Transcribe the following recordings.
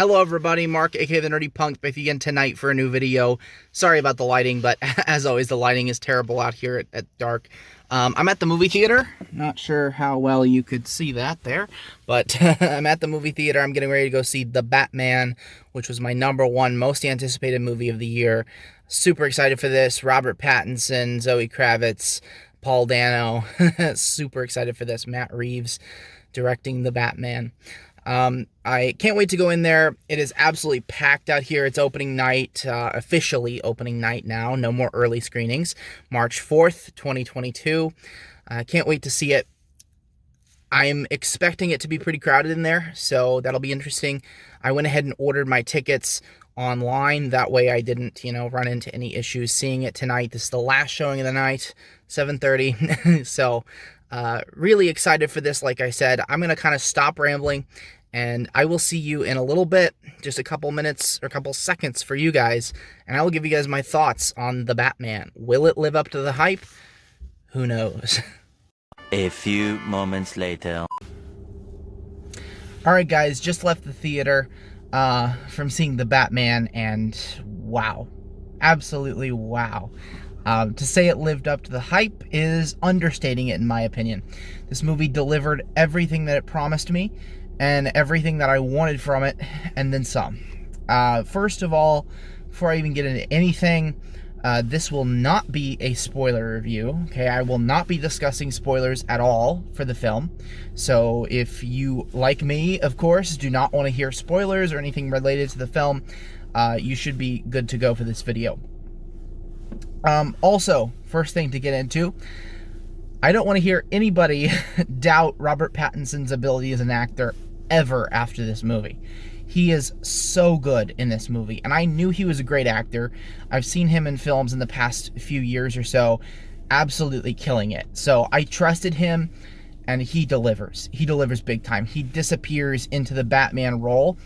Hello everybody, Mark, aka The Nerdy Punk, back again tonight for a new video. Sorry about the lighting, but as always, the lighting is terrible out here at dark. I'm at the movie theater. Not sure how well you could see that there, but I'm at the movie theater. I'm getting ready to go see The Batman, which was my #1 most anticipated movie of the year. Super excited for this. Robert Pattinson, Zoe Kravitz, Paul Dano. Super excited for this. Matt Reeves directing The Batman. I can't wait to go in there. It is absolutely packed out here. It's opening night, officially opening night now. No more early screenings. March 4th, 2022. I can't wait to see it. I'm expecting it to be pretty crowded in there, so that'll be interesting. I went ahead and ordered my tickets online. That way I didn't, run into any issues seeing it tonight. This is the last showing of the night, 7:30. So, really excited for this. Like I said, I'm going to kind of stop rambling and I will see you in a little bit, just a couple minutes or a couple seconds for you guys. And I will give you guys my thoughts on The Batman. Will it live up to the hype? Who knows? A few moments later. All right, guys, just left the theater from seeing The Batman, and wow, absolutely wow. To say it lived up to the hype is understating it, in my opinion. This movie delivered everything that it promised me and everything that I wanted from it, and then some. First of all, before I even get into anything, this will not be a spoiler review, okay? I will not be discussing spoilers at all for the film. So if you, like me, of course, do not want to hear spoilers or anything related to the film, you should be good to go for this video. Also, first thing to get into, I don't want to hear anybody doubt Robert Pattinson's ability as an actor ever after this movie. He is so good in this movie, and I knew he was a great actor. I've seen him in films in the past few years or so, absolutely killing it. So I trusted him, and he delivers. He delivers big time. He disappears into the Batman role.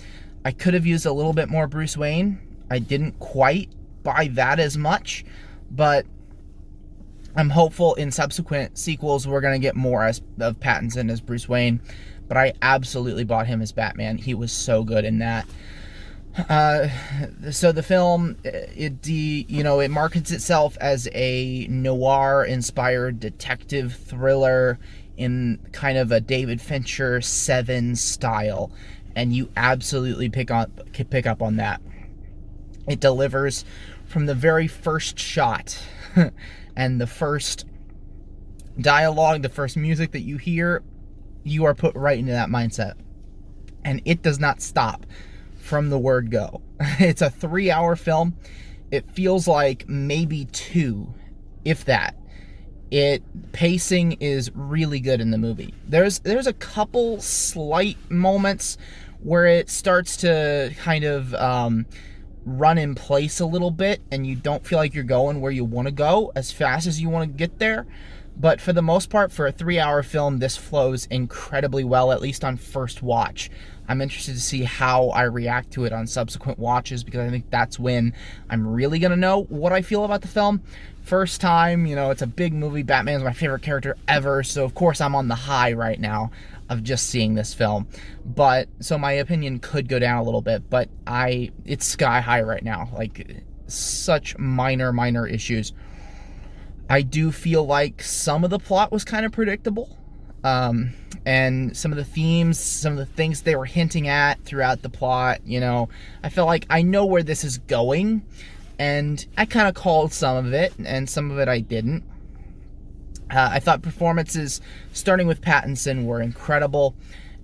I could have used a little bit more Bruce Wayne. I didn't quite buy that as much, but I'm hopeful in subsequent sequels we're going to get more of Pattinson as Bruce Wayne. But I absolutely bought him as Batman. He was so good in that. So the film, it markets itself as a noir-inspired detective thriller in kind of a David Fincher Seven style, and you absolutely pick up on that. It delivers from the very first shot and the first dialogue, the first music that you hear. You are put right into that mindset, and it does not stop from the word go. It's a 3-hour film. It feels like maybe 2, if that. Pacing is really good in the movie. There's a couple slight moments where it starts to kind of run in place a little bit, and you don't feel like you're going where you want to go as fast as you want to get there. But for the most part, for a 3-hour film, this flows incredibly well, at least on first watch. I'm interested to see how I react to it on subsequent watches, because I think that's when I'm really going to know what I feel about the film. First time, it's a big movie. Batman's my favorite character ever, so of course I'm on the high right now of just seeing this film. But, so my opinion could go down a little bit, but it's sky high right now. Like, such minor issues. I do feel like some of the plot was kind of predictable, and some of the themes, some of the things they were hinting at throughout the plot, I felt like I know where this is going, and I kind of called some of it, and some of it I didn't. I thought performances, starting with Pattinson, were incredible,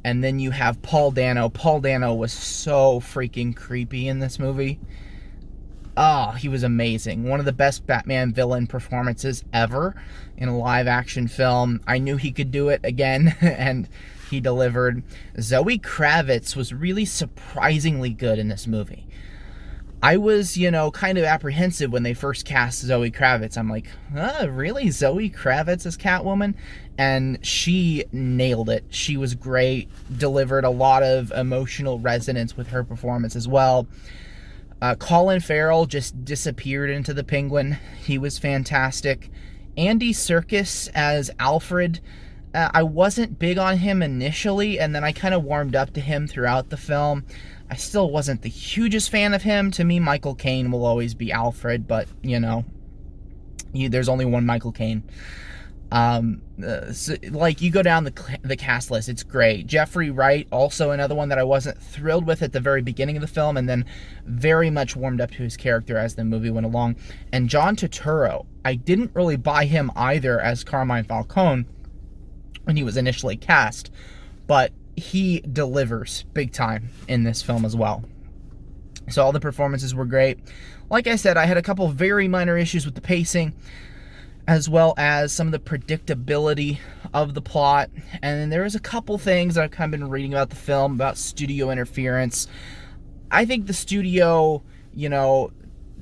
and then you have Paul Dano. Paul Dano was so freaking creepy in this movie. Oh, he was amazing. One of the best Batman villain performances ever in a live-action film. I knew he could do it again, and he delivered. Zoe Kravitz was really surprisingly good in this movie. I was, kind of apprehensive when they first cast Zoe Kravitz. I'm like, really? Zoe Kravitz as Catwoman? And she nailed it. She was great, delivered a lot of emotional resonance with her performance as well. Colin Farrell just disappeared into the Penguin. He was fantastic. Andy Serkis as Alfred. I wasn't big on him initially, and then I kind of warmed up to him throughout the film. I still wasn't the hugest fan of him. To me, Michael Caine will always be Alfred, but, you know, there's only one Michael Caine. So, like, you go down the cast list, it's great. Jeffrey Wright, also another one that I wasn't thrilled with at the very beginning of the film, and then very much warmed up to his character as the movie went along. And John Turturro, I didn't really buy him either as Carmine Falcone when he was initially cast, but he delivers big time in this film as well. So all the performances were great. Like I said, I had a couple very minor issues with the pacing, as well as some of the predictability of the plot. And then there was a couple things that I've kind of been reading about the film, about studio interference. I think the studio, you know,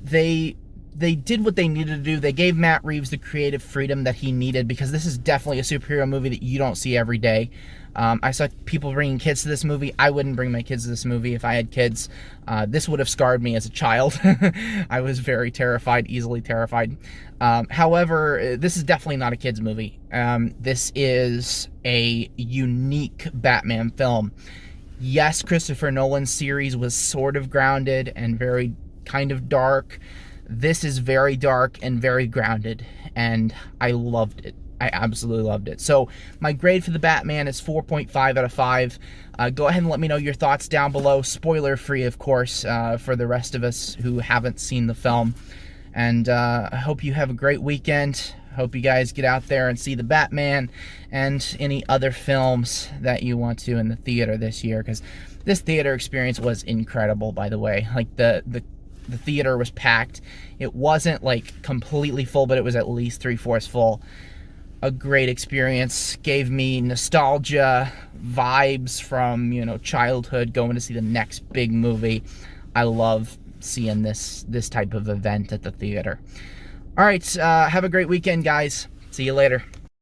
they did what they needed to do. They gave Matt Reeves the creative freedom that he needed, because this is definitely a superhero movie that you don't see every day. I saw people bringing kids to this movie. I wouldn't bring my kids to this movie if I had kids. This would have scarred me as a child. I was very terrified, easily terrified. However, this is definitely not a kids movie. This is a unique Batman film. Yes, Christopher Nolan's series was sort of grounded and very kind of dark. This is very dark and very grounded, and I loved it. I absolutely loved it. So my grade for the Batman is 4.5 out of 5. Go ahead and let me know your thoughts down below. Spoiler free, of course, for the rest of us who haven't seen the film. And I hope you have a great weekend. Hope you guys get out there and see the Batman and any other films that you want to in the theater this year, because this theater experience was incredible, by the way. Like, the theater was packed. It wasn't like completely full, but it was at least 3/4 full. A great experience. Gave me nostalgia vibes from, you know, childhood, going to see the next big movie. I love seeing this type of event at the theater. All right, have a great weekend, guys. See you later.